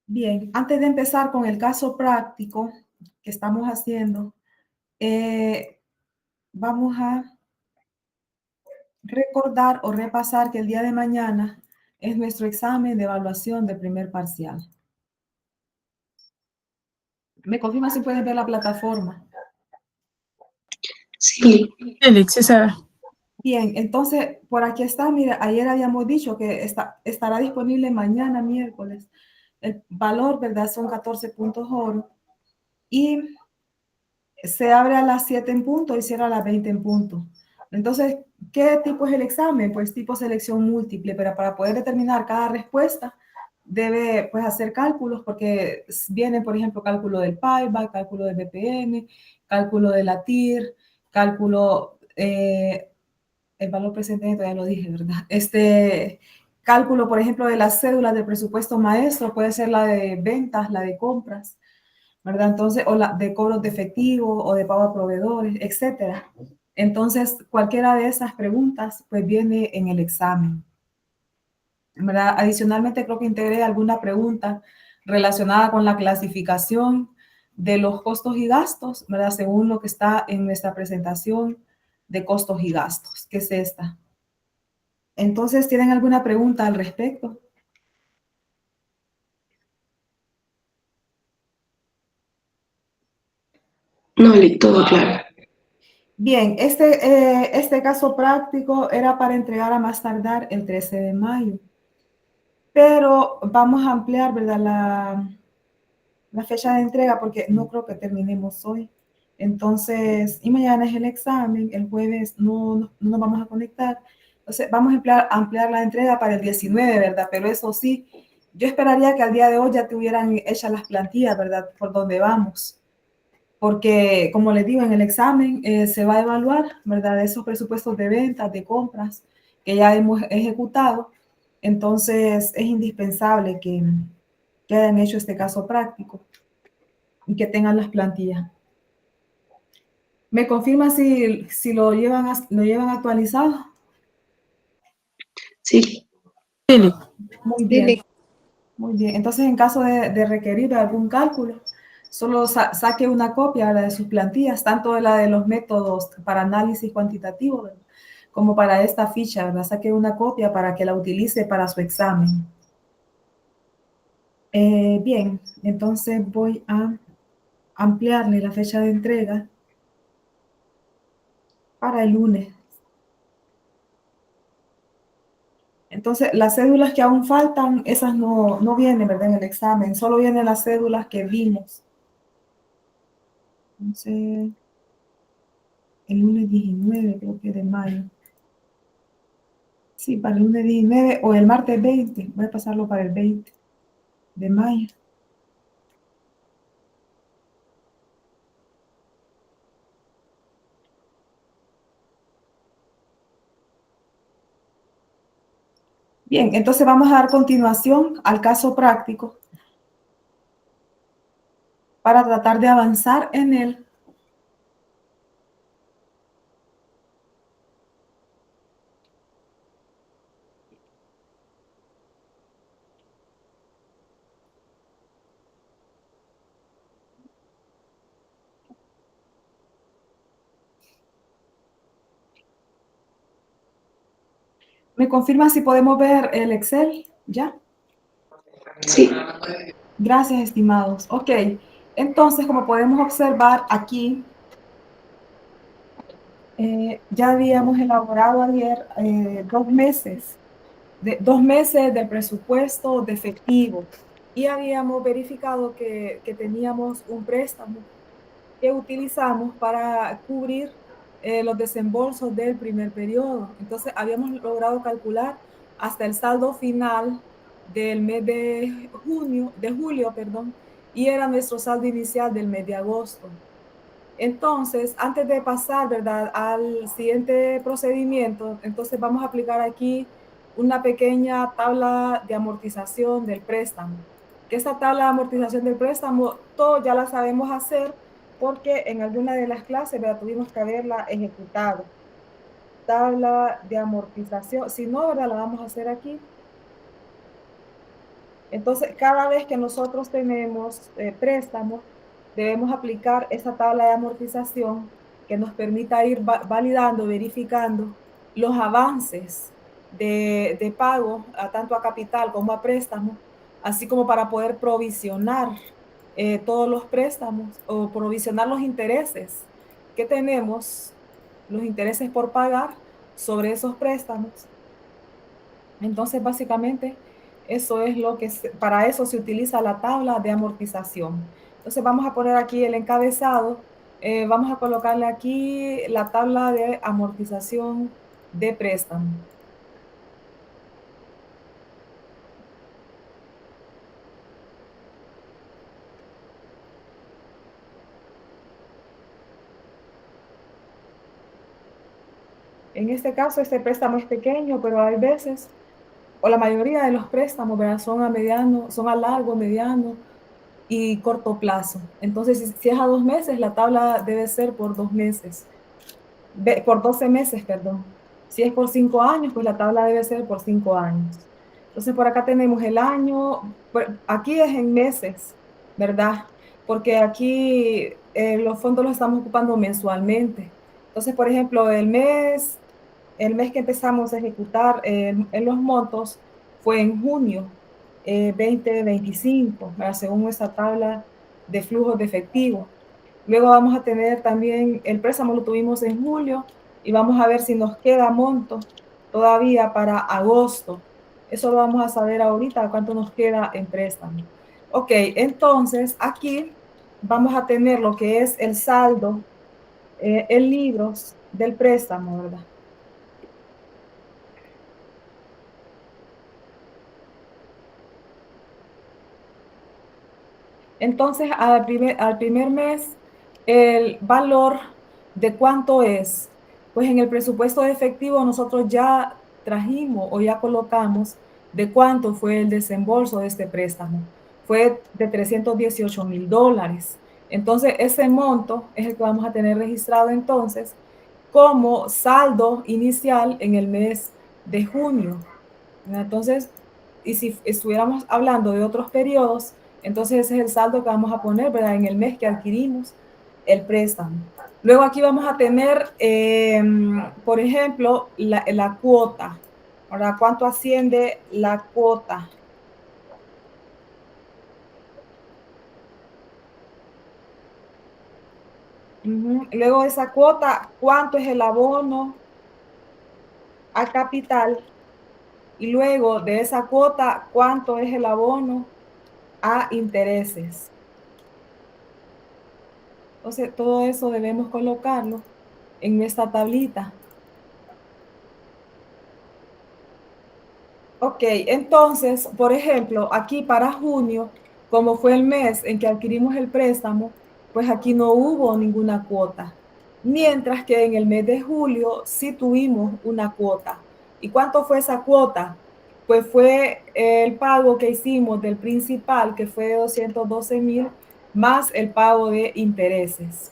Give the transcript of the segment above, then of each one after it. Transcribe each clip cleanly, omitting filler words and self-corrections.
Bien, antes de empezar con el caso práctico que estamos haciendo, vamos a recordar o repasar que el día de mañana es nuestro examen de evaluación de primer parcial. ¿Me confirma si puedes ver la plataforma? Sí. Félix, César. Bien, entonces por aquí está, mira, ayer habíamos dicho que estará disponible mañana miércoles. El valor, ¿verdad? Son 14 puntos oro y se abre a las 7 en punto y cierra a las 20 en punto. Entonces, ¿qué tipo es el examen? Pues tipo selección múltiple, pero para poder determinar cada respuesta debe pues hacer cálculos porque viene, por ejemplo, cálculo del payback, cálculo del BPM, cálculo de la TIR, cálculo, el valor presente neto, ya lo dije, ¿verdad? Cálculo, por ejemplo, de las cédulas del presupuesto maestro, puede ser la de ventas, la de compras, ¿verdad? Entonces, o la de cobros de efectivo o de pago a proveedores, etcétera. Entonces, cualquiera de esas preguntas, pues viene en el examen, ¿verdad? Adicionalmente, creo que integré alguna pregunta relacionada con la clasificación de los costos y gastos, ¿verdad? Según lo que está en nuestra presentación de costos y gastos, que es esta. Entonces, ¿tienen alguna pregunta al respecto? No, todo claro. Bien, este caso práctico era para entregar a más tardar el 13 de mayo, pero vamos a ampliar, ¿verdad? La fecha de entrega porque no creo que terminemos hoy. Entonces, y mañana es el examen, el jueves no nos vamos a conectar. Entonces, vamos a ampliar la entrega para el 19, ¿verdad? Pero eso sí, yo esperaría que al día de hoy ya tuvieran hechas las plantillas, ¿verdad? Por donde vamos. Porque, como les digo, en el examen se va a evaluar, ¿verdad? Esos presupuestos de ventas, de compras que ya hemos ejecutado. Entonces, es indispensable que hayan hecho este caso práctico y que tengan las plantillas. ¿Me confirma si lo llevan actualizado? Sí. Félix. Muy bien. Muy bien. Entonces, en caso de requerir algún cálculo, solo saque una copia de sus plantillas, tanto de la de los métodos para análisis cuantitativo, ¿verdad? Como para esta ficha, ¿verdad? Saque una copia para que la utilice para su examen. Bien, entonces voy a ampliarle la fecha de entrega para el lunes. Entonces, las cédulas que aún faltan, esas no vienen, ¿verdad? En el examen, solo vienen las cédulas que vimos. Entonces, el lunes 19, creo que de mayo. Sí, para el lunes 19 o el martes 20. Voy a pasarlo para el 20 de mayo. Bien, entonces vamos a dar continuación al caso práctico para tratar de avanzar en él. ¿Me confirma si podemos ver el Excel? ¿Ya? Sí. Gracias, estimados. Ok, entonces, como podemos observar aquí, ya habíamos elaborado ayer 2 meses, 2 meses del presupuesto de efectivo y habíamos verificado que teníamos un préstamo que utilizamos para cubrir los desembolsos del primer periodo. Entonces, habíamos logrado calcular hasta el saldo final del mes de julio, perdón, y era nuestro saldo inicial del mes de agosto. Entonces, antes de pasar, ¿verdad?, al siguiente procedimiento, entonces vamos a aplicar aquí una pequeña tabla de amortización del préstamo. Que esta tabla de amortización del préstamo, todos ya la sabemos hacer porque en alguna de las clases, ¿verdad?, tuvimos que haberla ejecutado. Tabla de amortización, si no, ¿verdad?, la vamos a hacer aquí. Entonces, cada vez que nosotros tenemos préstamos, debemos aplicar esta tabla de amortización que nos permita ir validando, verificando los avances de pago, tanto a capital como a préstamos, así como para poder provisionar todos los préstamos o provisionar los intereses que tenemos, los intereses por pagar sobre esos préstamos. Entonces, básicamente, eso es lo que, para eso se utiliza la tabla de amortización. Entonces, vamos a poner aquí el encabezado, vamos a colocarle aquí la tabla de amortización de préstamo. En este caso, este préstamo es pequeño, pero hay veces, o la mayoría de los préstamos, ¿verdad? Son a mediano, son a largo, mediano y corto plazo. Entonces, si es a 2 meses, la tabla debe ser por 2 meses. Por 12 meses, perdón. Si es por 5 años, pues la tabla debe ser por 5 años. Entonces, por acá tenemos el año, aquí es en meses, ¿verdad? Porque aquí los fondos los estamos ocupando mensualmente. Entonces, por ejemplo, el mes que empezamos a ejecutar en los montos fue en junio 2025, ¿verdad? Según esa tabla de flujos de efectivo. Luego vamos a tener también, el préstamo lo tuvimos en julio y vamos a ver si nos queda monto todavía para agosto. Eso lo vamos a saber ahorita, cuánto nos queda en préstamo. Ok, entonces aquí vamos a tener lo que es el saldo en libros del préstamo, ¿verdad? Entonces, al primer mes, el valor de cuánto es, pues en el presupuesto de efectivo nosotros ya trajimos o ya colocamos de cuánto fue el desembolso de este préstamo. Fue de $318,000. Entonces, ese monto es el que vamos a tener registrado entonces como saldo inicial en el mes de junio. Entonces, y si estuviéramos hablando de otros periodos, entonces ese es el saldo que vamos a poner, ¿verdad? En el mes que adquirimos el préstamo. Luego aquí vamos a tener, por ejemplo, la cuota. Ahora, ¿cuánto asciende la cuota? Luego de esa cuota, ¿cuánto es el abono a capital? Y luego de esa cuota, ¿cuánto es el abono a intereses? Entonces, todo eso debemos colocarlo en esta tablita. Ok, entonces, por ejemplo, aquí para junio, como fue el mes en que adquirimos el préstamo, pues aquí no hubo ninguna cuota. Mientras que en el mes de julio sí tuvimos una cuota. ¿Y cuánto fue esa cuota? Pues fue el pago que hicimos del principal, que fue de 212,000, más el pago de intereses.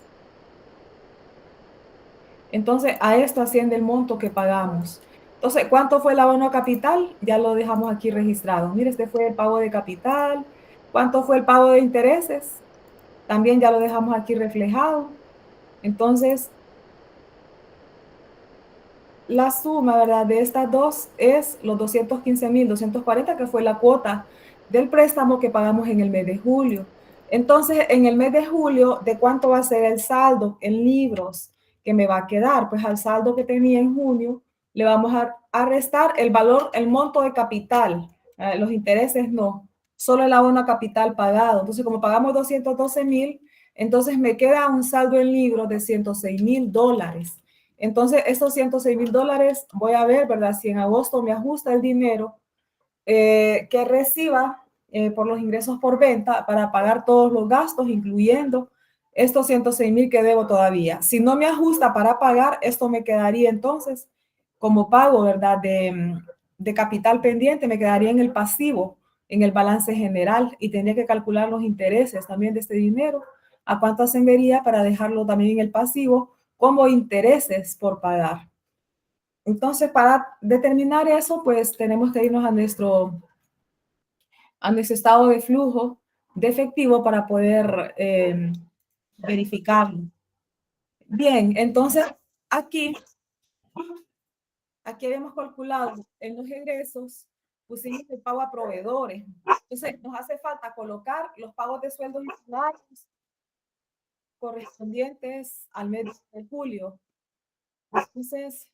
Entonces, a esto asciende el monto que pagamos. Entonces, ¿cuánto fue el abono a capital? Ya lo dejamos aquí registrado. Mire, este fue el pago de capital. ¿Cuánto fue el pago de intereses? También ya lo dejamos aquí reflejado. Entonces, la suma, ¿verdad?, de estas dos es los 215,240, que fue la cuota del préstamo que pagamos en el mes de julio. Entonces, en el mes de julio, ¿de cuánto va a ser el saldo en libros que me va a quedar? Pues al saldo que tenía en junio le vamos a restar el valor, el monto de capital. Los intereses no, solo el abono a capital pagado. Entonces, como pagamos 212,000, entonces me queda un saldo en libros de $106,000. Entonces, estos $106,000 voy a ver, ¿verdad? Si en agosto me ajusta el dinero que reciba por los ingresos por venta para pagar todos los gastos, incluyendo estos 106,000 que debo todavía. Si no me ajusta para pagar, esto me quedaría entonces como pago, ¿verdad? De capital pendiente, me quedaría en el pasivo, en el balance general, y tendría que calcular los intereses también de este dinero, a cuánto ascendería para dejarlo también en el pasivo como intereses por pagar. Entonces, para determinar eso, pues tenemos que irnos a nuestro estado de flujo de efectivo para poder verificarlo. Bien, entonces aquí habíamos calculado en los ingresos, pusimos el pago a proveedores. Entonces nos hace falta colocar los pagos de sueldos y salarios correspondientes al mes de julio. Entonces,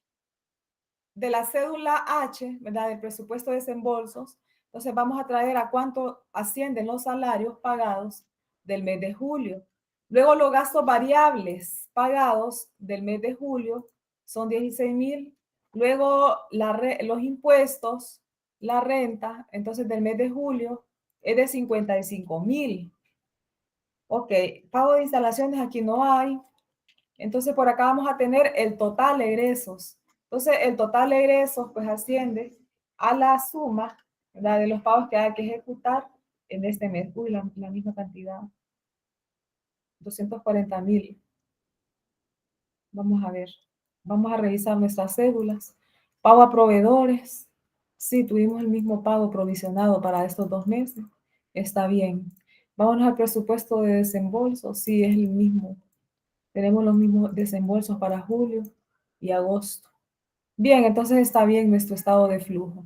de la cédula H, ¿verdad? Del presupuesto de desembolsos, entonces vamos a traer a cuánto ascienden los salarios pagados del mes de julio. Luego los gastos variables pagados del mes de julio son 16,000. Luego los impuestos, la renta, entonces del mes de julio es de 55,000. Ok, pago de instalaciones aquí no hay. Entonces por acá vamos a tener el total de egresos. Entonces el total de egresos pues asciende a la suma, ¿verdad?, de los pagos que hay que ejecutar en este mes. Uy, la misma cantidad. 240,000. Vamos a ver. Vamos a revisar nuestras cédulas. Pago a proveedores. Sí, tuvimos el mismo pago provisionado para estos 2 meses. Está bien. Vámonos al presupuesto de desembolso. Sí, es el mismo. Tenemos los mismos desembolsos para julio y agosto. Bien, entonces está bien nuestro estado de flujo.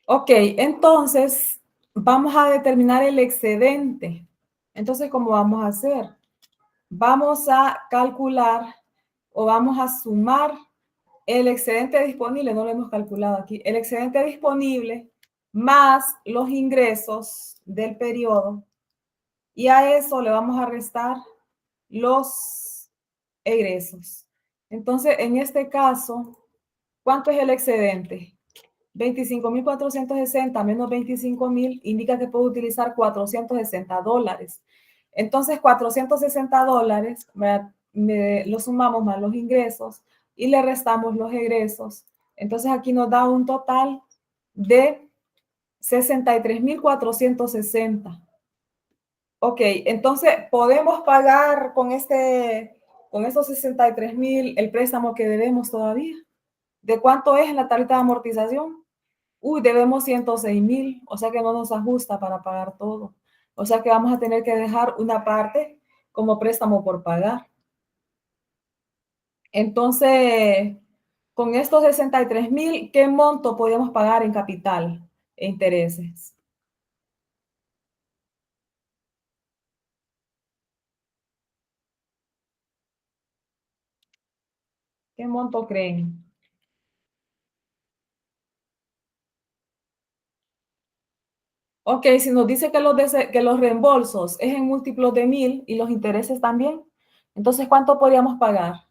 Ok, entonces vamos a determinar el excedente. Entonces, ¿cómo vamos a hacer? Vamos a calcular o vamos a sumar el excedente disponible, no lo hemos calculado aquí, el excedente disponible más los ingresos del periodo, y a eso le vamos a restar los egresos. Entonces, en este caso, ¿cuánto es el excedente? 25,460 menos 25,000 indica que puedo utilizar $460. Entonces, $460, lo sumamos más los ingresos y le restamos los egresos. Entonces, aquí nos da un total de 63,460. Ok, entonces podemos pagar con esos 63,000 el préstamo que debemos todavía. ¿De cuánto es en la tarjeta de amortización? Uy, debemos 106,000, o sea que no nos ajusta para pagar todo. O sea que vamos a tener que dejar una parte como préstamo por pagar. Entonces, con estos 63,000, ¿qué monto podemos pagar en capital e intereses? ¿Qué monto creen? Ok, si nos dice que los reembolsos es en múltiplos de 1,000 y los intereses también, entonces, ¿cuánto podríamos pagar?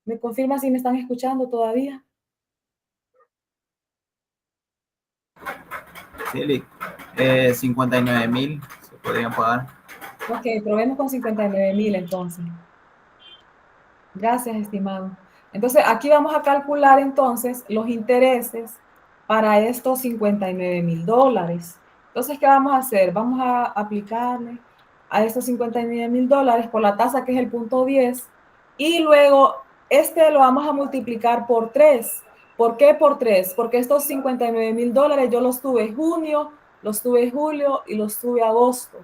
¿Me confirma si me están escuchando todavía? Sí, 59,000 se podrían pagar. Ok, probemos con 59,000 entonces. Gracias, estimado. Entonces, aquí vamos a calcular entonces los intereses para estos $59,000. Entonces, ¿qué vamos a hacer? Vamos a aplicarle a estos $59,000 por la tasa que es el 0,10 y luego lo vamos a multiplicar por 3. ¿Por qué por 3? Porque estos $59,000 yo los tuve junio, los tuve julio y los tuve agosto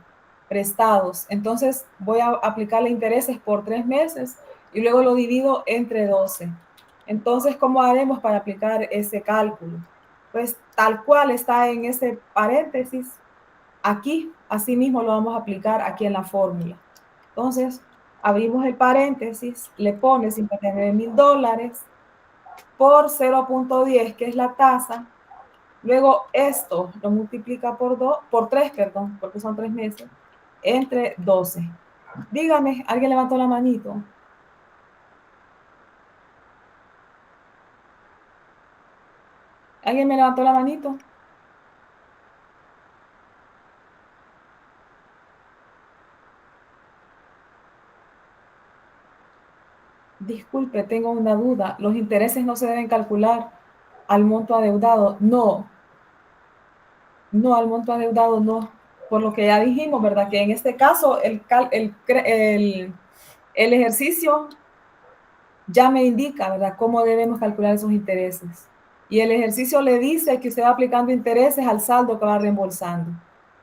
prestados. Entonces, voy a aplicarle intereses por 3 meses y luego lo divido entre 12. Entonces, ¿cómo haremos para aplicar ese cálculo? Pues tal cual está en ese paréntesis, aquí, así mismo lo vamos a aplicar aquí en la fórmula. Entonces, abrimos el paréntesis, le pone $59,000 por 0,10, que es la tasa. Luego esto lo multiplica por 3, perdón, porque son 3 meses, entre 12. Dígame, ¿alguien levantó la manito? ¿Alguien me levantó la manito? Disculpe, tengo una duda. ¿Los intereses no se deben calcular al monto adeudado? No, no, al monto adeudado no. Por lo que ya dijimos, ¿verdad? Que en este caso el ejercicio ya me indica, ¿verdad?, cómo debemos calcular esos intereses. Y el ejercicio le dice que usted va aplicando intereses al saldo que va reembolsando.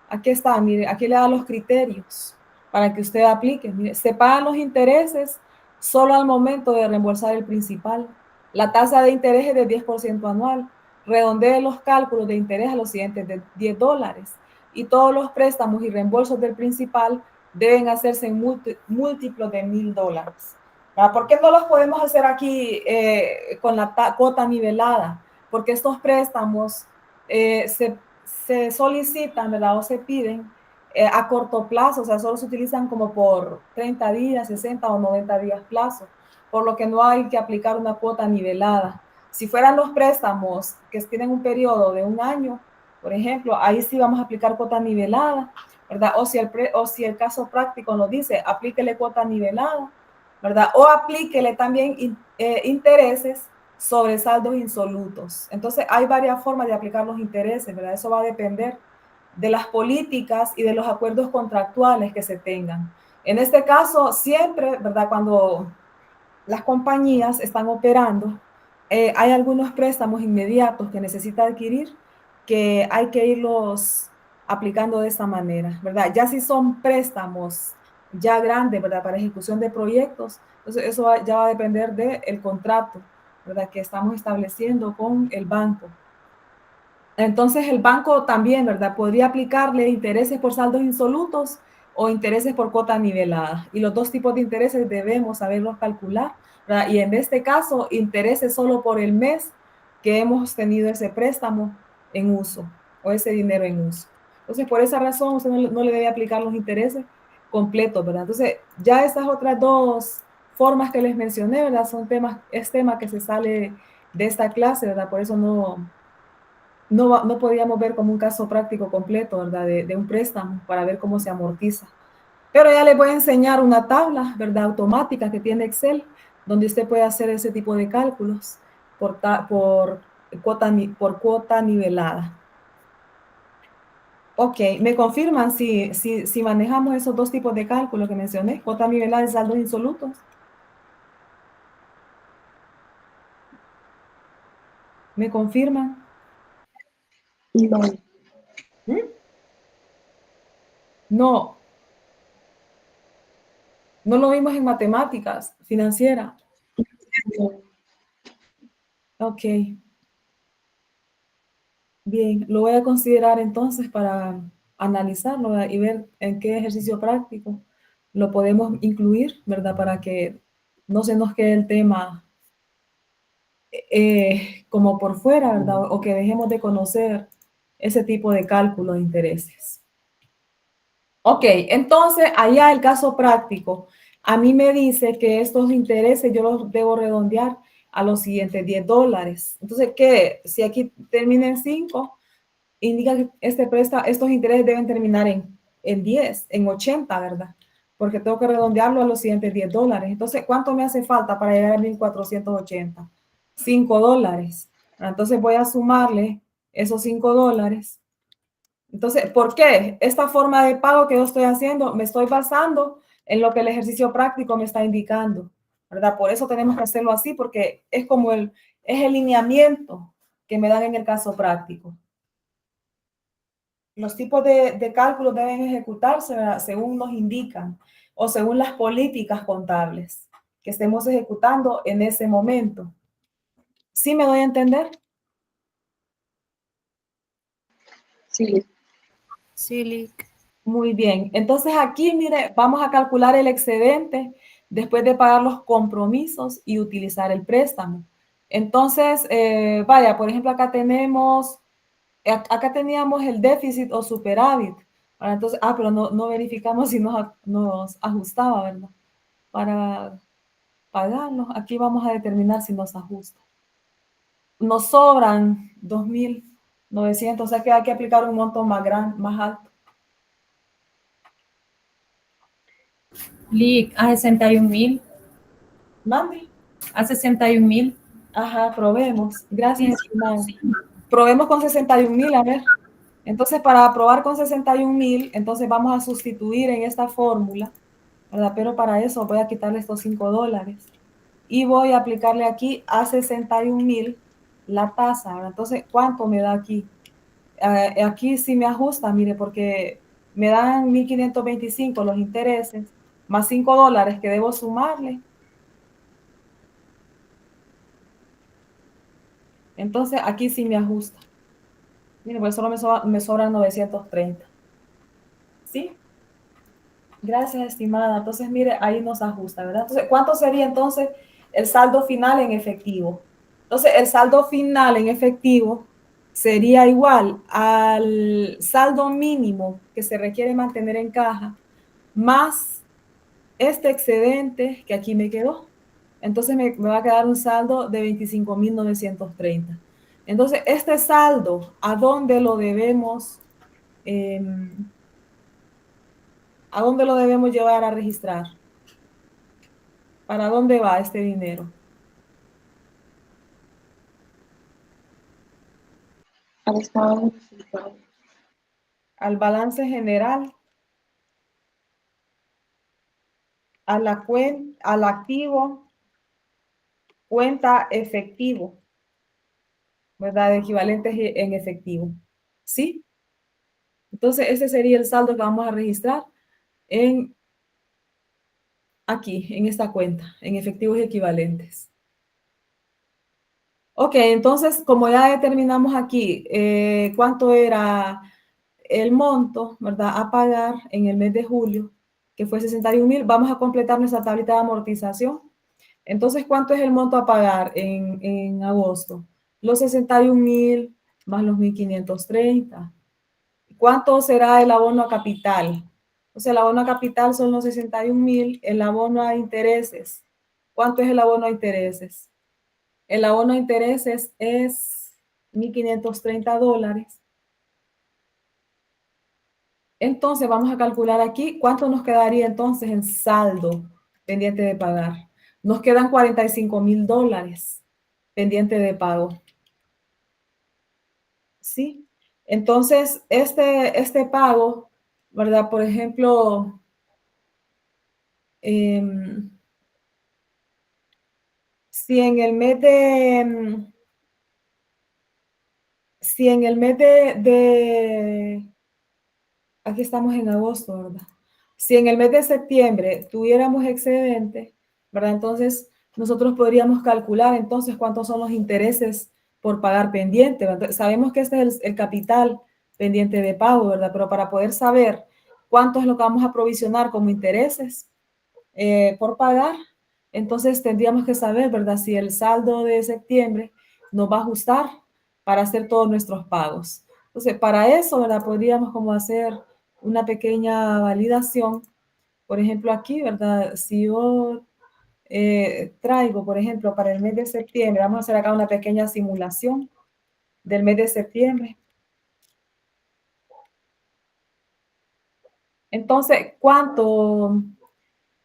Aquí está, mire, aquí le da los criterios para que usted aplique. Mire, se pagan los intereses solo al momento de reembolsar el principal. La tasa de interés es de 10% anual. Redondee los cálculos de interés a los siguientes de $10. Y todos los préstamos y reembolsos del principal deben hacerse en múltiplos de $1000. ¿Por qué no los podemos hacer aquí con la cuota nivelada? Porque estos préstamos se solicitan, ¿verdad?, o se piden a corto plazo, o sea, solo se utilizan como por 30 días, 60 o 90 días plazo, por lo que no hay que aplicar una cuota nivelada. Si fueran los préstamos que tienen un periodo de un año, por ejemplo, ahí sí vamos a aplicar cuota nivelada, ¿verdad? O si el caso práctico nos dice, aplíquele cuota nivelada, ¿verdad? O aplíquele también intereses sobre saldos insolutos. Entonces, hay varias formas de aplicar los intereses, ¿verdad? Eso va a depender de las políticas y de los acuerdos contractuales que se tengan. En este caso, siempre, ¿verdad?, cuando las compañías están operando, hay algunos préstamos inmediatos que necesita adquirir que hay que irlos aplicando de esta manera, ¿verdad? Ya si son préstamos ya grandes, ¿verdad?, para ejecución de proyectos, entonces eso ya va a depender del contrato, ¿verdad?, que estamos estableciendo con el banco. Entonces el banco también, ¿verdad?, podría aplicarle intereses por saldos insolutos o intereses por cuota nivelada. Y los dos tipos de intereses debemos saberlos calcular, ¿verdad? Y en este caso, intereses solo por el mes que hemos tenido ese préstamo en uso o ese dinero en uso. Entonces, por esa razón, usted no le debe aplicar los intereses completos, ¿verdad? Entonces, ya estas otras dos formas que les mencioné, ¿verdad?, es tema que se sale de esta clase, ¿verdad? Por eso no podíamos ver como un caso práctico completo, ¿verdad?, de un préstamo para ver cómo se amortiza. Pero ya les voy a enseñar una tabla, ¿verdad?, automática que tiene Excel, donde usted puede hacer ese tipo de cálculos por cuota nivelada. Ok, ¿me confirman si manejamos esos dos tipos de cálculos que mencioné, cuota nivelada y saldos insolutos? ¿Me confirman? No, ¿Mm? No, no lo vimos en matemáticas financiera. no. Ok. Bien, lo voy a considerar entonces para analizarlo y ver en qué ejercicio práctico lo podemos incluir, ¿verdad? Para que no se nos quede el tema como por fuera, ¿verdad? O que dejemos de conocer ese tipo de cálculo de intereses. Ok, entonces allá el caso práctico. A mí me dice que estos intereses yo los debo redondear a los siguientes $10. Entonces, ¿qué? Si aquí termina en 5, indica que estos intereses deben terminar en 10, en 80, ¿verdad? Porque tengo que redondearlo a los siguientes $10. Entonces, ¿cuánto me hace falta para llegar a 1480? $5. Entonces voy a sumarle esos $5. Entonces, ¿por qué? Esta forma de pago que yo estoy haciendo, me estoy basando en lo que el ejercicio práctico me está indicando, ¿verdad? Por eso tenemos que hacerlo así, porque es como es el lineamiento que me dan en el caso práctico. Los tipos de cálculos deben ejecutarse, ¿verdad?, según nos indican o según las políticas contables que estemos ejecutando en ese momento. ¿Sí me doy a entender? Sí, Sí, Lick. Muy bien. Entonces aquí, mire, vamos a calcular el excedente después de pagar los compromisos y utilizar el préstamo. Entonces, vaya, por ejemplo, acá teníamos el déficit o superávit. Entonces, pero no verificamos si nos ajustaba, ¿verdad? Para pagarlo. Aquí vamos a determinar si nos ajusta. Nos sobran 2.900, o sea que hay que aplicar un monto más grande, más alto. Lick, a 61.000. Mande. A 61.000. Ajá, probemos. Gracias, Sí, estimado. sí. Probemos con 61.000, a ver. Entonces, para probar con 61.000, entonces vamos a sustituir en esta fórmula, ¿verdad? Pero para eso voy a quitarle estos $5. y voy a aplicarle aquí a 61,000 la tasa. ¿Verdad? Entonces, ¿cuánto me da aquí? Aquí sí me ajusta, mire, porque me dan 1,525 los intereses, más $5 que debo sumarle. Entonces, aquí sí me ajusta. Mire, pues solo me sobran 930. ¿Sí? Gracias, estimada. Entonces, mire, ahí nos ajusta, ¿verdad? Entonces, ¿cuánto sería entonces el saldo final en efectivo? Entonces, el saldo final en efectivo sería igual al saldo mínimo que se requiere mantener en caja, más este excedente que aquí me quedó. Entonces, me va a quedar un saldo de 25,930. Entonces, este saldo, ¿a dónde lo debemos? ¿A dónde lo debemos llevar a registrar? ¿Para dónde va este dinero? Al estado de resultados. Al balance general, a la cuenta, al activo, cuenta efectivo, ¿verdad? Equivalentes en efectivo. ¿Sí? Entonces, ese sería el saldo que vamos a registrar en aquí, en esta cuenta, en efectivos equivalentes. Ok, entonces, como ya determinamos aquí cuánto era el monto, ¿verdad? A pagar en el mes de julio, que fue 61,000, vamos a completar nuestra tablita de amortización. Entonces, ¿cuánto es el monto a pagar en agosto? Los 61,000 más los 1,530. ¿Cuánto será el abono a capital? O sea, el abono a capital son los 61,000, el abono a intereses. ¿Cuánto es el abono a intereses? El abono a intereses es $1,530. Entonces, vamos a calcular aquí cuánto nos quedaría entonces en saldo pendiente de pagar. Nos quedan $45,000 pendiente de pago. ¿Sí? Entonces, este pago, ¿verdad? Por ejemplo, si en el mes de, si en el mes de, aquí estamos en agosto, ¿verdad? Si en el mes de septiembre tuviéramos excedente, ¿verdad? Entonces, nosotros podríamos calcular entonces cuántos son los intereses por pagar pendiente, ¿verdad? Sabemos que este es el capital pendiente de pago, ¿verdad? Pero para poder saber cuánto es lo que vamos a provisionar como intereses por pagar, entonces tendríamos que saber, ¿verdad? Si el saldo de septiembre nos va a ajustar para hacer todos nuestros pagos. Entonces, para eso, ¿verdad? Podríamos como hacer una pequeña validación. Por ejemplo, aquí, ¿verdad? Si yo traigo, por ejemplo, para el mes de septiembre, vamos a hacer acá una pequeña simulación del mes de septiembre. Entonces, ¿cuánto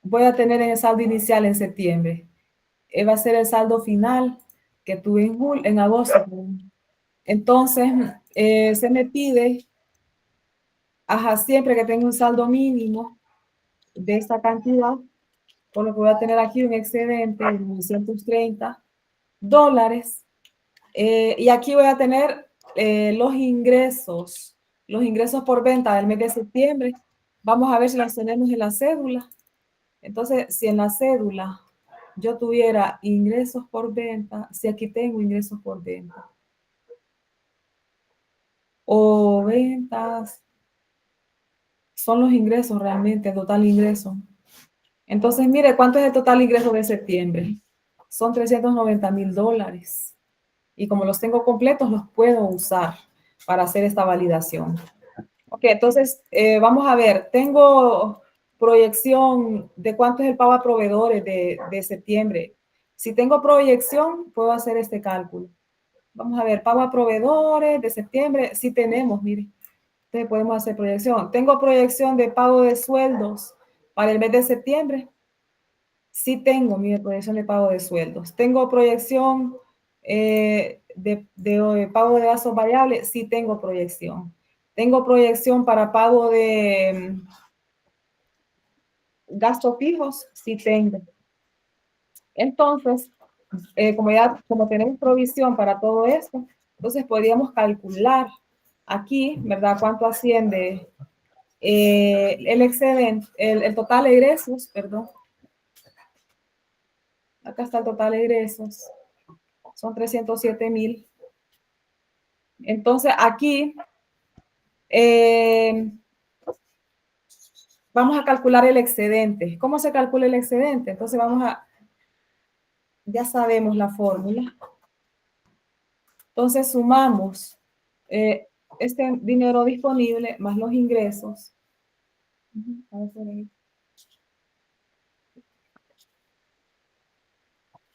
voy a tener en el saldo inicial en septiembre? Va a ser el saldo final que tuve en agosto. Entonces, se me pide, ajá, siempre que tenga un saldo mínimo de esta cantidad, por lo que voy a tener aquí un excedente de $930. Y aquí voy a tener los ingresos por venta del mes de septiembre. Vamos a ver si las tenemos en la cédula. Entonces, si en la cédula yo tuviera ingresos por venta, si aquí tengo ingresos por venta o ventas, son los ingresos realmente, el total ingreso. Entonces, mire, ¿cuánto es el total ingreso de septiembre? Son $390,000. Y como los tengo completos, los puedo usar para hacer esta validación. Ok, entonces vamos a ver, tengo proyección de cuánto es el pago a proveedores de septiembre. Si tengo proyección, puedo hacer este cálculo. Vamos a ver, pago a proveedores de septiembre, sí tenemos, mire. Entonces podemos hacer proyección. Tengo proyección de pago de sueldos para el mes de septiembre. Sí tengo, mire, proyección de pago de sueldos. Tengo proyección de pago de gastos variables. Sí tengo proyección. Tengo proyección para pago de gastos fijos. Sí tengo. Entonces, como tenemos provisión para todo esto, entonces podríamos calcular aquí, ¿verdad? ¿Cuánto asciende el excedente, el total de egresos, perdón? Acá está el total de egresos. Son 307,000. Entonces, aquí vamos a calcular el excedente. ¿Cómo se calcula el excedente? Entonces, ya sabemos la fórmula. Entonces, sumamos este dinero disponible más los ingresos.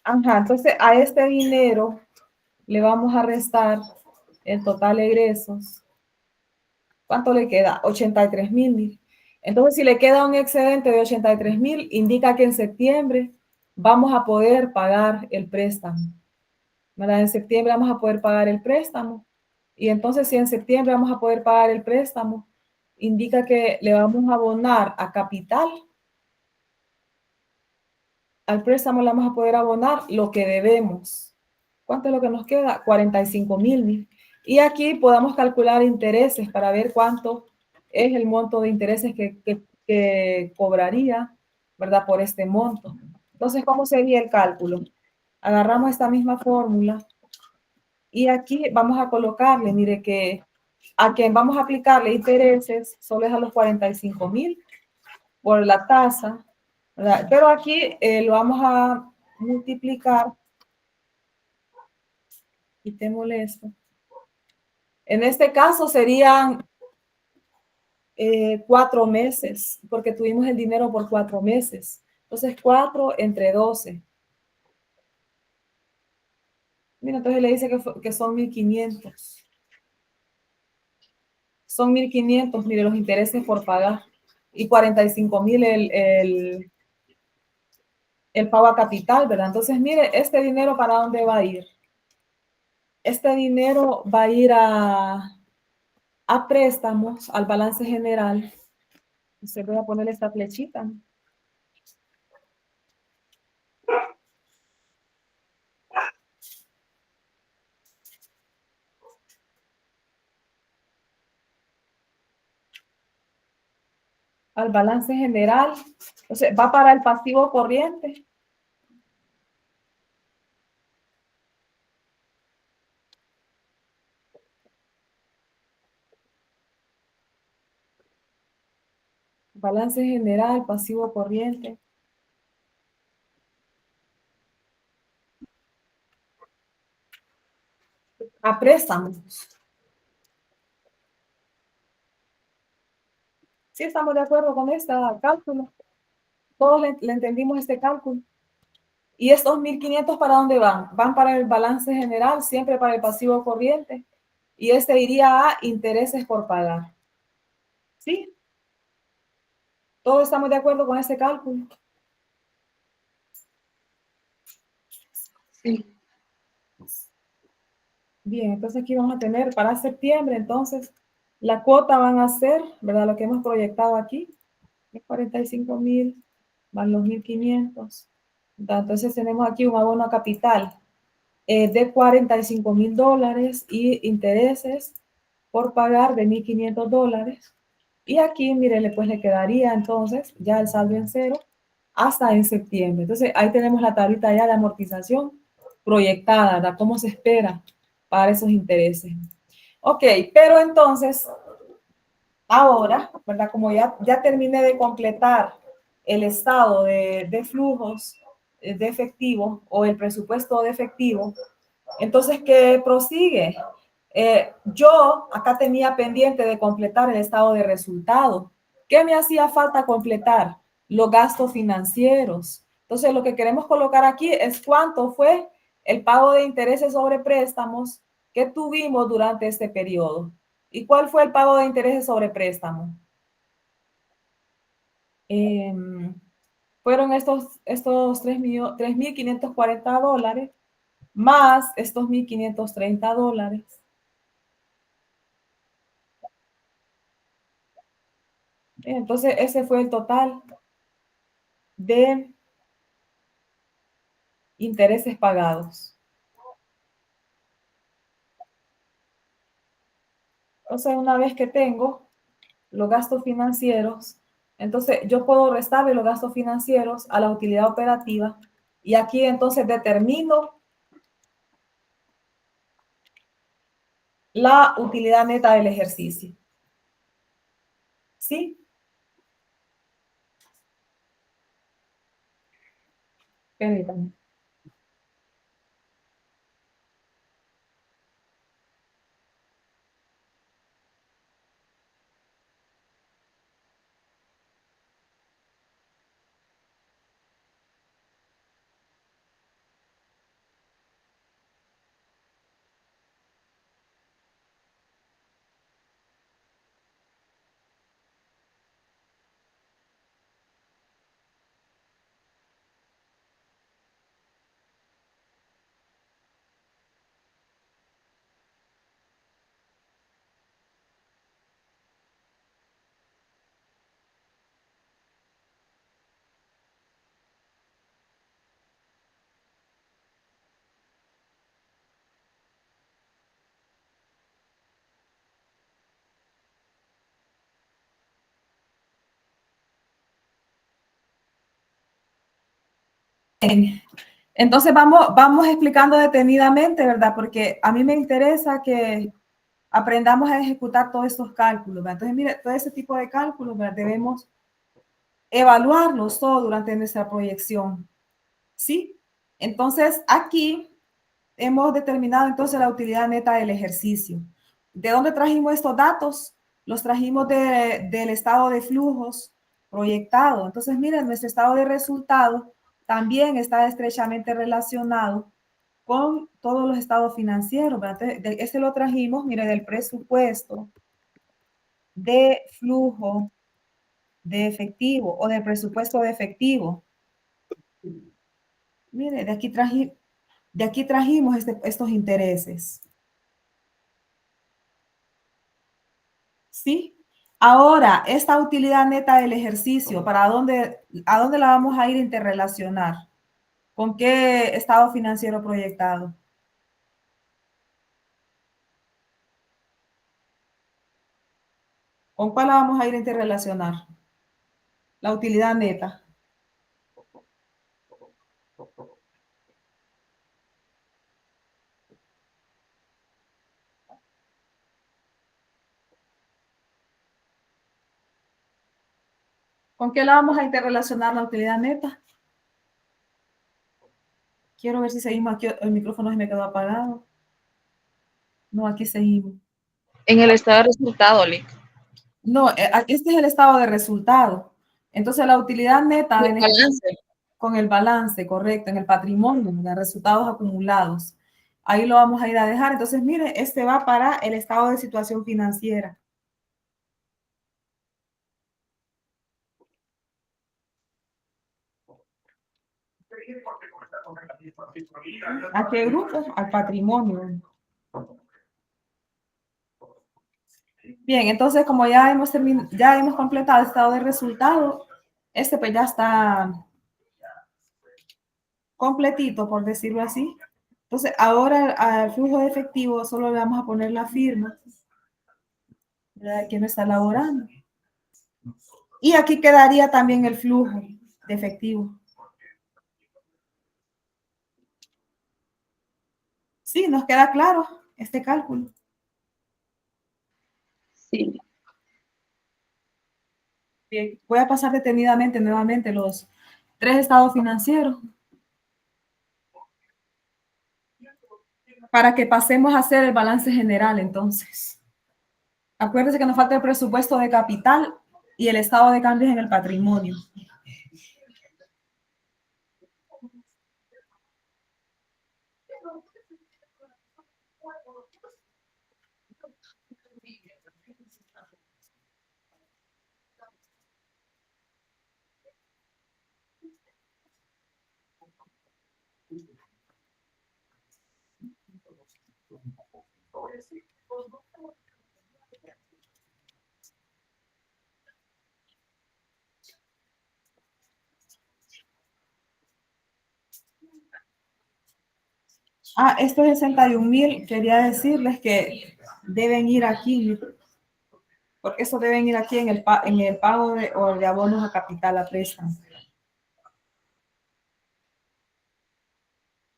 Ajá, entonces a este dinero le vamos a restar el total de egresos. ¿Cuánto le queda? 83,000. Entonces, si le queda un excedente de 83,000, indica que en septiembre vamos a poder pagar el préstamo. ¿Verdad? En septiembre vamos a poder pagar el préstamo. Y entonces, si en septiembre vamos a poder pagar el préstamo, indica que le vamos a abonar a capital. Al préstamo le vamos a poder abonar lo que debemos. ¿Cuánto es lo que nos queda? 45,000. Y aquí podamos calcular intereses para ver cuánto es el monto de intereses que cobraría, ¿verdad? Por este monto. Entonces, ¿cómo sería el cálculo? Agarramos esta misma fórmula y aquí vamos a colocarle, mire que a quien vamos a aplicarle intereses solo es a los 45,000 por la tasa, ¿verdad? Pero aquí lo vamos a multiplicar. Quitémosle esto. En este caso serían 4 meses, porque tuvimos el dinero por 4 meses. Entonces, 4 entre 12. Mira, entonces le dice que son 1,500. Son 1,500, mire, los intereses por pagar. Y 45,000 el pago a capital, ¿verdad? Entonces, mire, este dinero, ¿para dónde va a ir? Este dinero va a ir a préstamos, al balance general. Se voy a poner esta flechita. Al balance general. Entonces, va para el pasivo corriente. Balance general, pasivo corriente. A préstamos. Sí, estamos de acuerdo con este cálculo. Todos le entendimos este cálculo. ¿Y estos 1,500 para dónde van? Van para el balance general, siempre para el pasivo corriente. Y este iría a intereses por pagar. ¿Sí? ¿Todos estamos de acuerdo con este cálculo? Sí. Bien, entonces aquí vamos a tener para septiembre, entonces, la cuota van a ser, ¿verdad? Lo que hemos proyectado aquí, es 45,000 más los 1,500. Entonces tenemos aquí un abono a capital de $45,000 y intereses por pagar de $1,500. Y aquí, mire, pues le quedaría entonces ya el saldo en cero hasta en septiembre. Entonces ahí tenemos la tablita ya de amortización proyectada, ¿verdad? ¿Cómo se espera para esos intereses? Ok, pero entonces, ahora, ¿verdad? Como ya terminé de completar el estado de flujos de efectivo o el presupuesto de efectivo, entonces, ¿qué prosigue? Yo acá tenía pendiente de completar el estado de resultado. ¿Qué me hacía falta completar? Los gastos financieros. Entonces, lo que queremos colocar aquí es cuánto fue el pago de intereses sobre préstamos que tuvimos durante este periodo. ¿Y cuál fue el pago de intereses sobre préstamos? Fueron estos $3,540 más estos $1,530. Entonces, ese fue el total de intereses pagados. Entonces, una vez que tengo los gastos financieros, entonces yo puedo restarle los gastos financieros a la utilidad operativa y aquí entonces determino la utilidad neta del ejercicio. ¿Sí? Permítanme. Entonces vamos explicando detenidamente, ¿verdad? Porque a mí me interesa que aprendamos a ejecutar todos estos cálculos, ¿verdad? Entonces, mire, todo ese tipo de cálculos, ¿verdad? Debemos evaluarlos todos durante nuestra proyección, ¿sí? Entonces, aquí hemos determinado entonces la utilidad neta del ejercicio. ¿De dónde trajimos estos datos? Los trajimos del estado de flujos proyectado. Entonces, miren, nuestro estado de resultado también está estrechamente relacionado con todos los estados financieros, ¿verdad? Entonces, este lo trajimos, mire, del presupuesto de flujo de efectivo o del presupuesto de efectivo. Mire, de aquí trajimos estos intereses. ¿Sí? Ahora, esta utilidad neta del ejercicio, ¿a dónde la vamos a ir a interrelacionar? ¿Con qué estado financiero proyectado? ¿Con cuál la vamos a ir a interrelacionar? La utilidad neta. ¿Con qué la vamos a interrelacionar la utilidad neta? Quiero ver si seguimos aquí. El micrófono se me quedó apagado. No, aquí seguimos. En el estado de resultado, Lick. No, este es el estado de resultado. Entonces, la utilidad neta El balance. con el balance, correcto, en el patrimonio, de resultados acumulados. Ahí lo vamos a ir a dejar. Entonces, mire, este va para el estado de situación financiera. ¿A qué grupo? Al patrimonio. Bien, entonces como ya hemos completado el estado de resultado, este pues ya está completito, por decirlo así. Entonces ahora al flujo de efectivo solo le vamos a poner la firma, ¿verdad? Que no está elaborando. Y aquí quedaría también el flujo de efectivo. Sí, nos queda claro este cálculo. Sí. Bien, voy a pasar detenidamente nuevamente los 3 estados financieros para que pasemos a hacer el balance general entonces. Acuérdense que nos falta el presupuesto de capital y el estado de cambios en el patrimonio. Estos 61,000, quería decirles que deben ir aquí, porque eso deben ir aquí en el pago de abonos a capital a préstamo.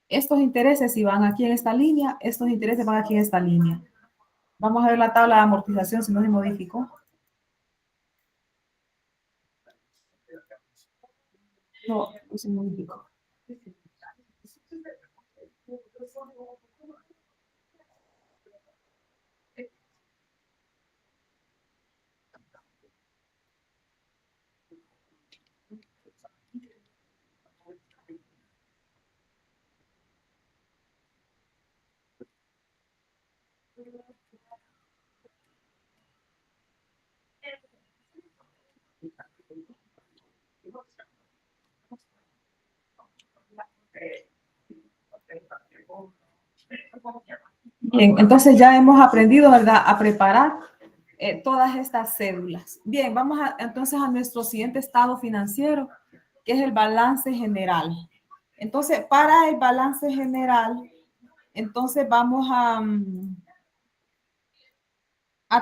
Estos intereses, si van aquí en esta línea, estos intereses van aquí en esta línea. Vamos a ver la tabla de amortización, si no se modificó. No se modificó. Bien, entonces ya hemos aprendido, ¿verdad?, a preparar todas estas cédulas. Bien, vamos entonces a nuestro siguiente estado financiero, que es el balance general. Entonces, para el balance general, entonces vamos a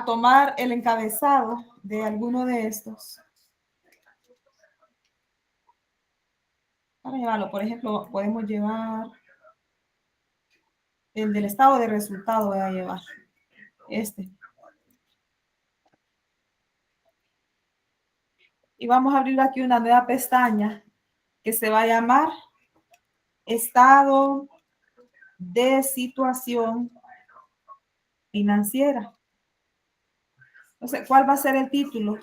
tomar el encabezado de alguno de estos. Para llevarlo, por ejemplo, podemos llevar el del estado de resultado, voy a llevar este. Y vamos a abrir aquí una nueva pestaña que se va a llamar Estado de Situación Financiera. Entonces, ¿cuál va a ser el título?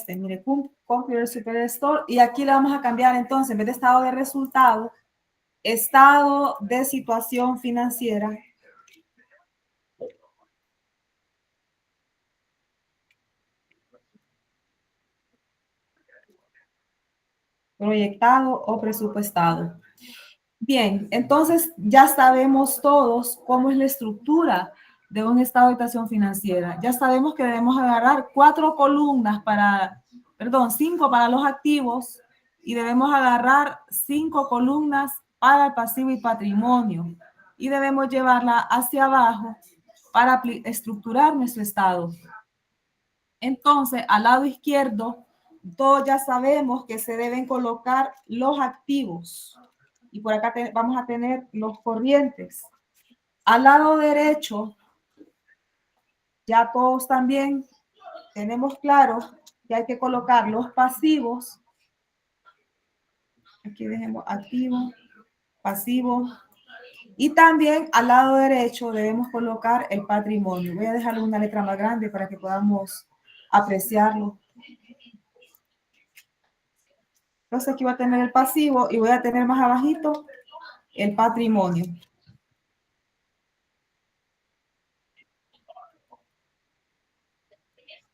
Mire, Computer Superstore. Y aquí le vamos a cambiar entonces, en vez de estado de resultado, estado de situación financiera. Proyectado o presupuestado. Bien, entonces ya sabemos todos cómo es la estructura de un estado de situación financiera. Ya sabemos que debemos agarrar 5 columnas para los activos y debemos agarrar 5 columnas para el pasivo y patrimonio y debemos llevarla hacia abajo para estructurar nuestro estado. Entonces, al lado izquierdo, todos ya sabemos que se deben colocar los activos. Y por acá vamos a tener los corrientes. Al lado derecho, ya todos también tenemos claro que hay que colocar los pasivos. Aquí dejemos activo, pasivo. Y también al lado derecho debemos colocar el patrimonio. Voy a dejarle una letra más grande para que podamos apreciarlo. Entonces aquí voy a tener el pasivo y voy a tener más abajito el patrimonio.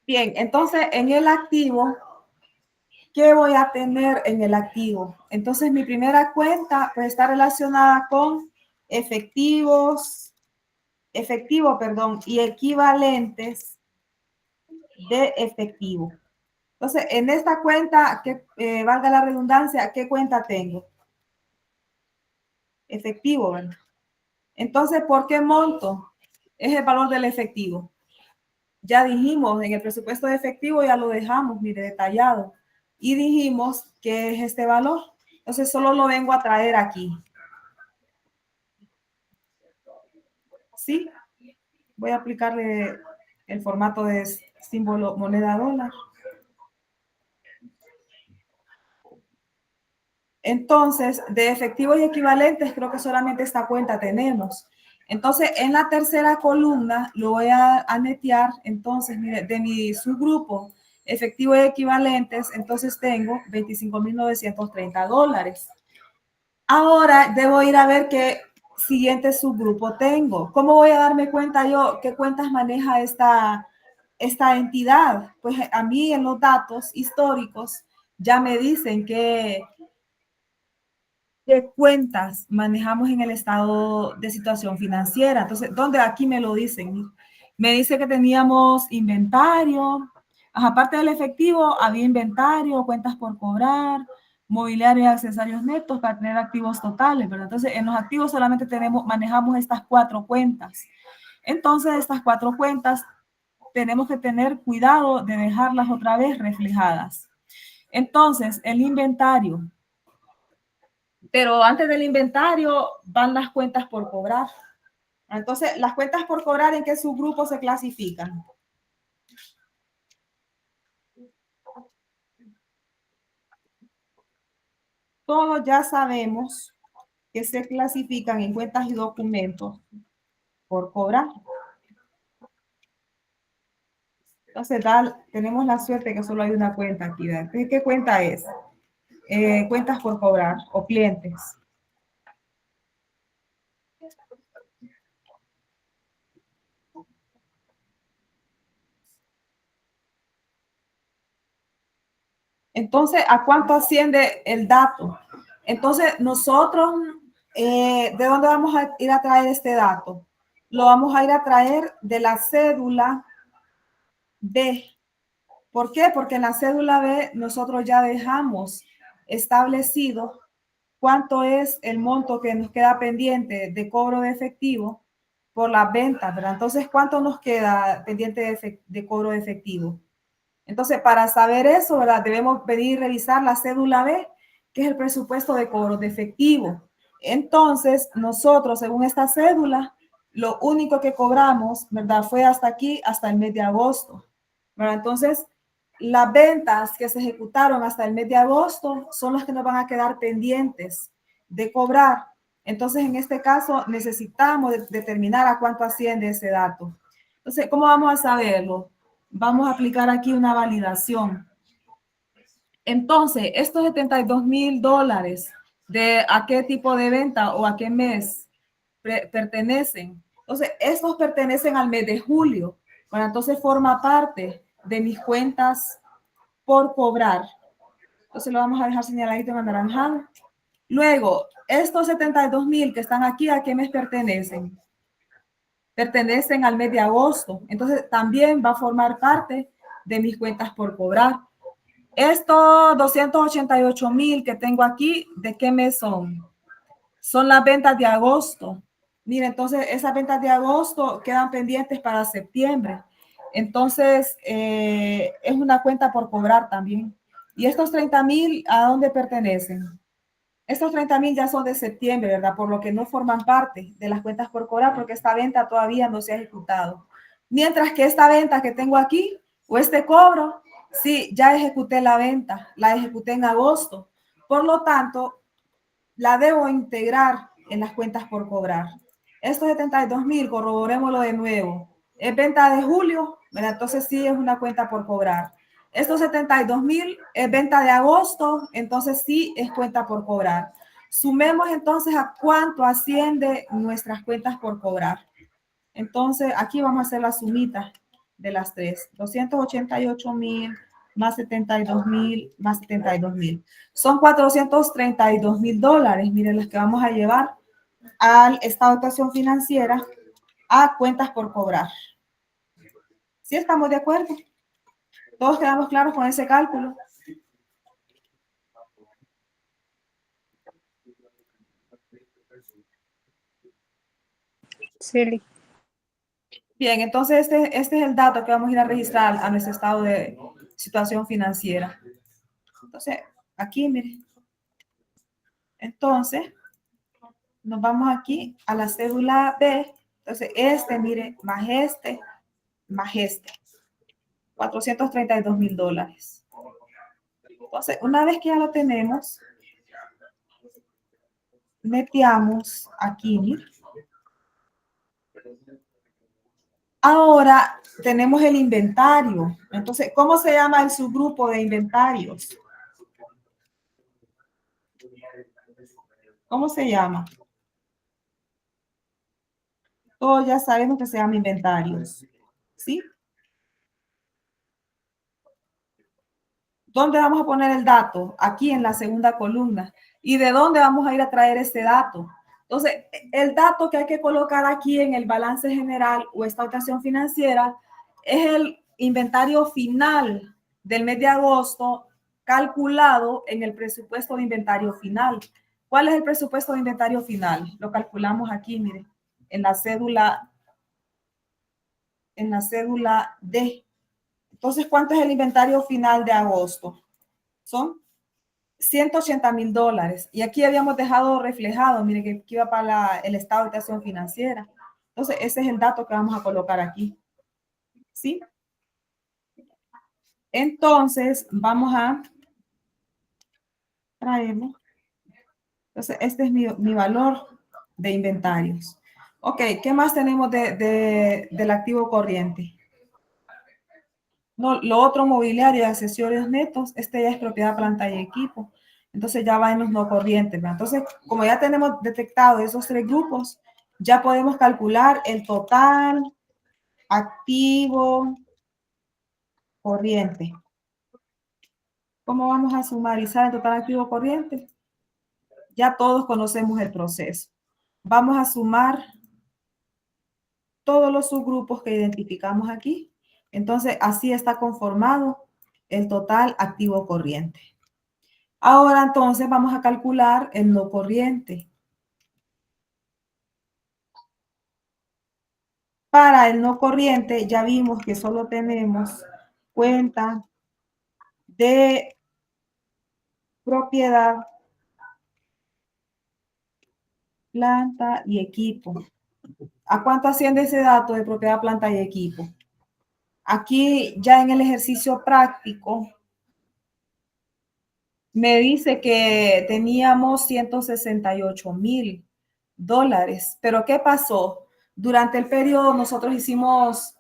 Bien, entonces en el activo, ¿qué voy a tener en el activo? Entonces mi primera cuenta pues está relacionada con efectivo y equivalentes de efectivo. Entonces en esta cuenta, que valga la redundancia, ¿qué cuenta tengo? Efectivo, ¿verdad? Entonces, ¿por qué monto? Es el valor del efectivo. Ya dijimos, en el presupuesto de efectivo ya lo dejamos, mire, detallado. Y dijimos que es este valor. Entonces, solo lo vengo a traer aquí. ¿Sí? Voy a aplicarle el formato de símbolo moneda dólar. Entonces, de efectivos y equivalentes, creo que solamente esta cuenta tenemos. Entonces, en la tercera columna lo voy a netear. Entonces, mire, de mi subgrupo, efectivos y equivalentes, entonces tengo $25,930. Ahora debo ir a ver qué siguiente subgrupo tengo. ¿Cómo voy a darme cuenta yo qué cuentas maneja esta entidad? Pues a mí en los datos históricos ya me dicen qué cuentas manejamos en el estado de situación financiera. Entonces, ¿dónde? Aquí me lo dicen. Me dice que teníamos inventario. Aparte del efectivo, había inventario, cuentas por cobrar, mobiliario y accesorios netos para tener activos totales, ¿verdad? Entonces, en los activos solamente manejamos estas 4 cuentas. Entonces, estas 4 cuentas tenemos que tener cuidado de dejarlas otra vez reflejadas. Entonces, el inventario. Pero antes del inventario van las cuentas por cobrar. Entonces, las cuentas por cobrar, ¿en qué subgrupos se clasifican? Todos ya sabemos que se clasifican en cuentas y documentos por cobrar. Entonces, tenemos la suerte que solo hay una cuenta aquí. Entonces, ¿qué cuenta es? Cuentas por cobrar o clientes. Entonces, ¿a cuánto asciende el dato? Entonces, nosotros, ¿de dónde vamos a ir a traer este dato? Lo vamos a ir a traer de la cédula B. ¿Por qué? Porque en la cédula B nosotros ya dejamos establecido cuánto es el monto que nos queda pendiente de cobro de efectivo por las ventas, ¿verdad? Entonces, ¿cuánto nos queda pendiente de cobro de efectivo? Entonces, para saber eso, ¿verdad? Debemos venir y revisar la cédula B, que es el presupuesto de cobro de efectivo. Entonces, nosotros, según esta cédula, lo único que cobramos, ¿verdad? Fue hasta aquí, hasta el mes de agosto, ¿verdad? Entonces, las ventas que se ejecutaron hasta el mes de agosto son las que nos van a quedar pendientes de cobrar. Entonces, en este caso, necesitamos determinar a cuánto asciende ese dato. Entonces, ¿cómo vamos a saberlo? Vamos a aplicar aquí una validación. Entonces, estos $72,000, ¿de a qué tipo de venta o a qué mes pertenecen? Entonces, estos pertenecen al mes de julio. Bueno, entonces forma parte de mis cuentas por cobrar. Entonces, lo vamos a dejar señaladito en anaranjado. Luego, estos 72,000 que están aquí, ¿a qué mes pertenecen? Pertenecen al mes de agosto. Entonces, también va a formar parte de mis cuentas por cobrar. Estos 288,000 que tengo aquí, ¿de qué mes son? Son las ventas de agosto. Mira, entonces esas ventas de agosto quedan pendientes para septiembre. Entonces, es una cuenta por cobrar también. Y estos 30,000, ¿a dónde pertenecen? Estos 30,000 ya son de septiembre, ¿verdad? Por lo que no forman parte de las cuentas por cobrar, porque esta venta todavía no se ha ejecutado. Mientras que esta venta que tengo aquí, o este cobro, sí, ya ejecuté la venta, la ejecuté en agosto. Por lo tanto, la debo integrar en las cuentas por cobrar. Estos 72,000, corroborémoslo de nuevo. Es venta de julio, ¿verdad? Entonces sí es una cuenta por cobrar. Estos 72,000 es venta de agosto, entonces sí es cuenta por cobrar. Sumemos entonces a cuánto asciende nuestras cuentas por cobrar. Entonces aquí vamos a hacer la sumita de las tres. 288,000 más 72,000 más 72,000. Son $432,000. Miren, las que vamos a llevar al estado de actuación financiera a cuentas por cobrar. ¿Sí estamos de acuerdo? ¿Todos quedamos claros con ese cálculo? Sí. Bien, entonces este es el dato que vamos a ir a registrar a nuestro estado de situación financiera. Entonces, aquí, miren. Entonces, nos vamos aquí a la cédula B. Entonces, mire, más este. $432,000. Entonces, una vez que ya lo tenemos, metíamos aquí, mire. Ahora tenemos el inventario. Entonces, ¿cómo se llama el subgrupo de inventarios? ¿Cómo se llama? Todos ya sabemos que se llama inventarios. ¿Sí? ¿Dónde vamos a poner el dato? Aquí en la segunda columna. ¿Y de dónde vamos a ir a traer este dato? Entonces, el dato que hay que colocar aquí en el balance general o esta dotación financiera es el inventario final del mes de agosto calculado en el presupuesto de inventario final. ¿Cuál es el presupuesto de inventario final? Lo calculamos aquí, mire, en la cédula D. Entonces, ¿cuánto es el inventario final de agosto? Son $180,000. Y aquí habíamos dejado reflejado, mire, que iba para el estado de situación financiera. Entonces, ese es el dato que vamos a colocar aquí. ¿Sí? Entonces, vamos a traerlo. Entonces, este es mi valor de inventarios. Ok, ¿qué más tenemos del activo corriente? No, lo otro, mobiliario y accesorios netos, este ya es propiedad, planta y equipo. Entonces ya va en los no corrientes, ¿verdad? Entonces, como ya tenemos detectado esos tres grupos, ya podemos calcular el total activo corriente. ¿Cómo vamos a sumarizar el total activo corriente? Ya todos conocemos el proceso. Vamos a sumar todos los subgrupos que identificamos aquí. Entonces, así está conformado el total activo corriente. Ahora, entonces, vamos a calcular el no corriente. Para el no corriente, ya vimos que solo tenemos cuenta de propiedad, planta y equipo. ¿A cuánto asciende ese dato de propiedad, planta y equipo? Aquí ya en el ejercicio práctico me dice que teníamos $168,000. Pero ¿qué pasó? Durante el periodo nosotros hicimos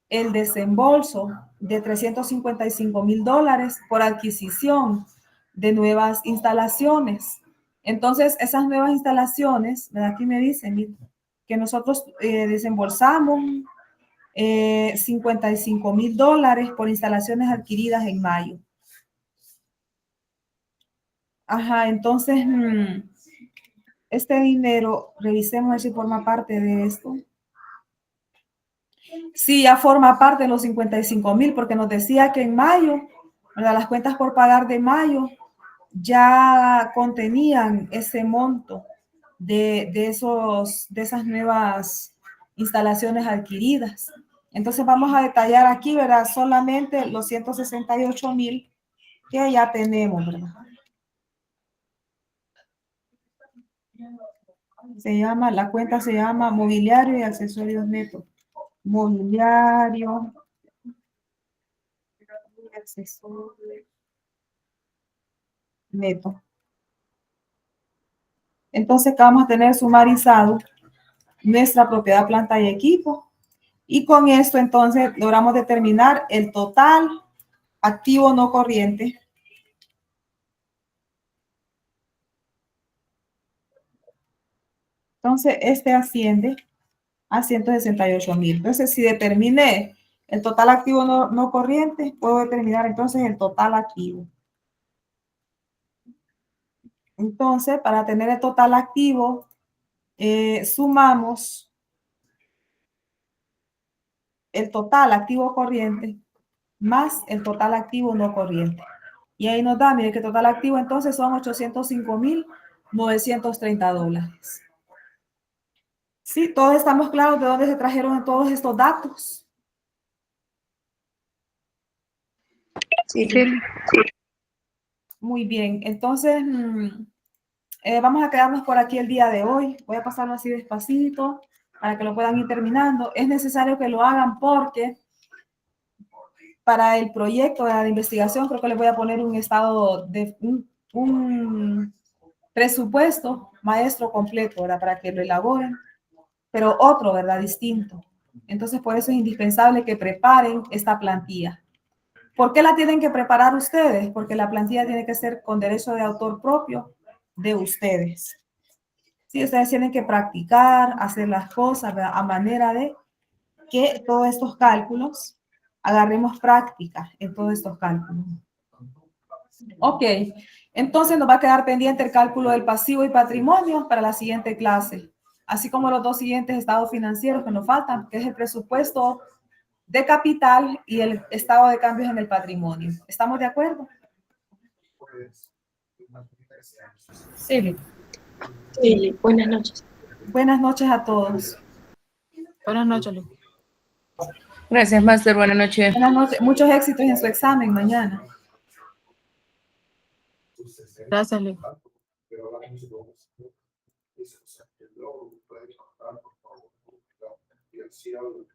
el desembolso de $355,000 por adquisición de nuevas instalaciones. Entonces, esas nuevas instalaciones, ¿verdad? Aquí me dicen que nosotros desembolsamos $55,000 por instalaciones adquiridas en mayo. Ajá, entonces, este dinero, revisemos a ver si forma parte de esto. Sí, ya forma parte de los 55,000, porque nos decía que en mayo, ¿verdad? Las cuentas por pagar de mayo ya contenían ese monto de esas nuevas instalaciones adquiridas. Entonces vamos a detallar aquí, ¿verdad? Solamente los 168,000 que ya tenemos, ¿verdad? La cuenta se llama mobiliario y accesorios netos. Mobiliario y accesorios netos. Entonces, acá vamos a tener sumarizado nuestra propiedad, planta y equipo. Y con esto, entonces, logramos determinar el total activo no corriente. Entonces, este asciende a 168,000. Entonces, si determiné el total activo no corriente, puedo determinar entonces el total activo. Entonces, para tener el total activo, sumamos el total activo corriente más el total activo no corriente. Y ahí nos da, mire, que el total activo entonces son $805,930. Sí, todos estamos claros de dónde se trajeron todos estos datos. Sí. Muy bien, entonces vamos a quedarnos por aquí el día de hoy. Voy a pasarlo así despacito para que lo puedan ir terminando. Es necesario que lo hagan porque para el proyecto de investigación creo que les voy a poner un estado de un presupuesto maestro completo, ¿verdad? Para que lo elaboren, pero otro, ¿verdad? Distinto. Entonces, por eso es indispensable que preparen esta plantilla. ¿Por qué la tienen que preparar ustedes? Porque la plantilla tiene que ser con derecho de autor propio de ustedes. Sí, ustedes tienen que practicar, hacer las cosas, ¿verdad? A manera de que todos estos cálculos agarremos práctica en todos estos cálculos. Ok, entonces nos va a quedar pendiente el cálculo del pasivo y patrimonio para la siguiente clase, así como los dos siguientes estados financieros que nos faltan, que es el presupuesto de capital y el estado de cambios en el patrimonio. ¿Estamos de acuerdo? Sí, Lick. Sí, Lick. Buenas noches. Buenas noches a todos. Buenas noches, Lick. Gracias, Master. Buenas noches. Buenas noches. Muchos éxitos en su examen mañana. Gracias, Lick. Pero ahora mismo, eso, o sea, que luego puede mejorar, por favor, ¿no? Y así algo